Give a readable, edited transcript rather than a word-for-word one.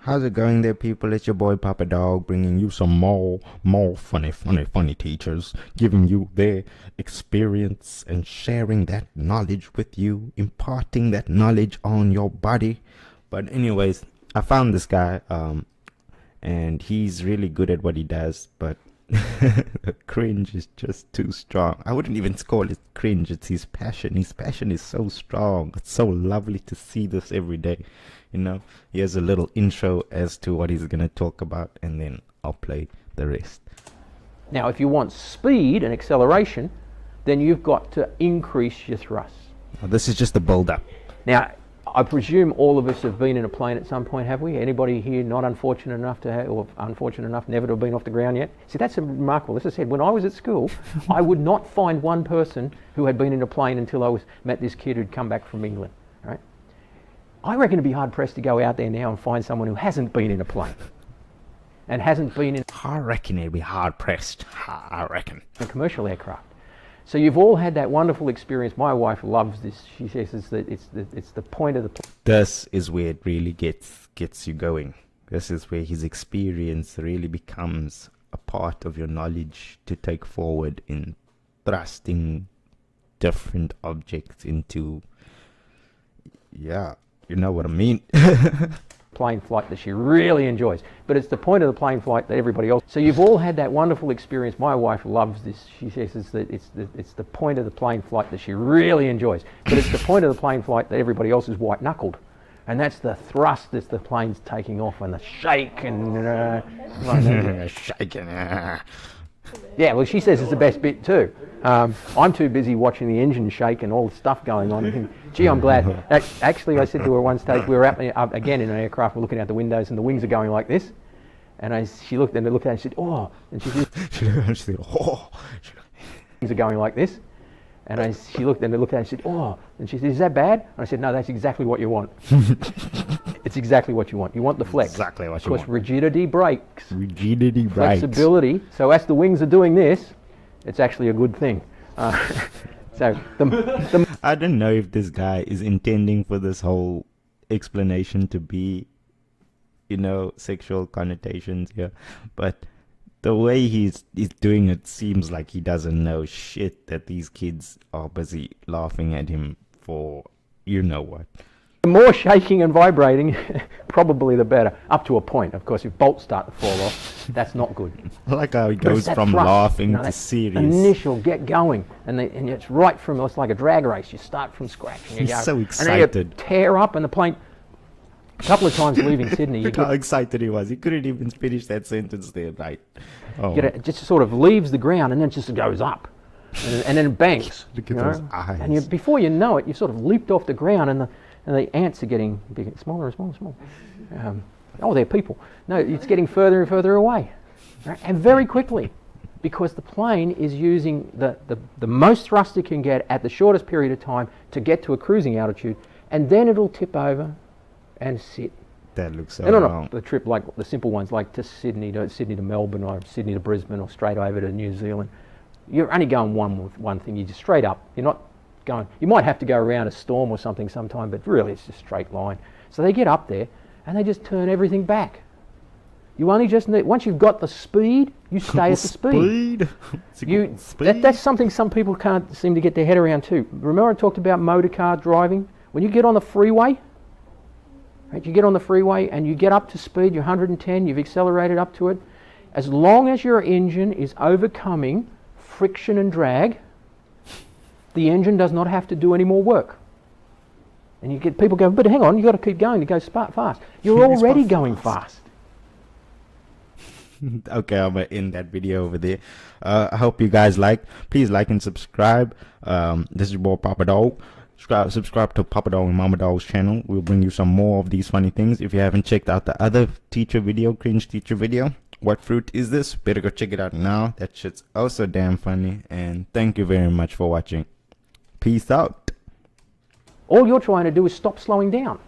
How's it going there, people? It's your boy Papa Dog, bringing you some more funny teachers, giving you their experience and sharing that knowledge with you, imparting that knowledge on your body. But anyways, I found this guy, and he's really good at what he does, but the cringe is just too strong. I wouldn't even call it cringe, it's his passion. His passion is so strong. It's so lovely to see this every day. You know, here's a little intro as to what he's going to talk about, and then I'll play the rest. Now, if you want speed and acceleration, then you've got to increase your thrust. Now, this is just the build-up. Now, I presume all of us have been in a plane at some point, have we? Anybody here not unfortunate enough to have, or unfortunate enough never to have been off the ground yet? See, that's remarkable. As I said, when I was at school, I would not find one person who had been in a plane until I met this kid who'd come back from England, right? I reckon it'd be hard-pressed to go out there now and find someone who hasn't been in a plane and hasn't been in... I reckon it'd be hard-pressed. I reckon. A commercial aircraft. So you've all had that wonderful experience. My wife loves this. She says that it's the point of the... This is where it really gets you going. This is where his experience really becomes a part of your knowledge to take forward in thrusting different objects into... Yeah. You know what I mean? Plane flight that she really enjoys, but it's the point of the plane flight that everybody else... So you've all had that wonderful experience. My wife loves this. She says that it's the point of the plane flight that she really enjoys, but it's the point of the plane flight that everybody else is white-knuckled, and that's the thrust as the plane's taking off and the shake and shaking. Yeah, well, she says it's the best bit too. I'm too busy watching the engine shake and all the stuff going on. And gee, I'm glad. Actually, I said to her one stage, we were up again in an aircraft, we're looking out the windows and the wings are going like this. And she looked at it and said, oh. And she said, oh. Wings are going like this. And she looked at it and said, oh. And she said, is that bad? And I said, no, that's exactly what you want. It's exactly what you want. You want the flex. Exactly what you want. Of course, rigidity breaks. Rigidity breaks. Flexibility. So as the wings are doing this, it's actually a good thing. So I don't know if this guy is intending for this whole explanation to be, you know, sexual connotations here, but the way he's doing it seems like he doesn't know shit that these kids are busy laughing at him for, you know what. The more shaking and vibrating, probably the better. Up to a point, of course. If bolts start to fall off, that's not good. I like how he goes from thrust, laughing to serious. Initial, get going, and it's right from. It's like a drag race. You start from scratch. And you He's go, so excited. And then you tear up, and the plane. A couple of times leaving Sydney, Look how excited he was. He couldn't even finish that sentence there, right? Oh. It just sort of leaves the ground, and then it just goes up, and then it banks. Look at those eyes. And before you know it, you've sort of leaped off the ground, and the ants are getting bigger, smaller and smaller and smaller. Oh, they're people. No, it's getting further and further away. Right? And very quickly, because the plane is using the most thrust it can get at the shortest period of time to get to a cruising altitude, and then it'll tip over and sit. That looks so wrong. Not the trip, like the simple ones, like to Sydney to Melbourne, or Sydney to Brisbane, or straight over to New Zealand. You're only going one thing. You're just straight up. You're not going. You might have to go around a storm or something sometime, but really it's just straight line. So they get up there and they just turn everything back. You only just need, once you've got the speed, you stay at the speed. That's something some people can't seem to get their head around too. Remember I talked about motor car driving? When you get on the freeway, right, you get on the freeway and you get up to speed, you're 110, you've accelerated up to it. As long as your engine is overcoming friction and drag, the engine does not have to do any more work. And you get people going, but hang on, you've got to keep going to go fast. You're already going fast. Okay, I'm going to end that video over there. I hope you guys please like and subscribe. This is your boy Papa Dog. Subscribe to PAPADAWG and MAMADAWG's channel. We'll bring you some more of these funny things. If you haven't checked out the other teacher video, cringe teacher video, what fruit is this? Better go check it out now. That shit's also damn funny. And thank you very much for watching. Peace out. All you're trying to do is stop slowing down.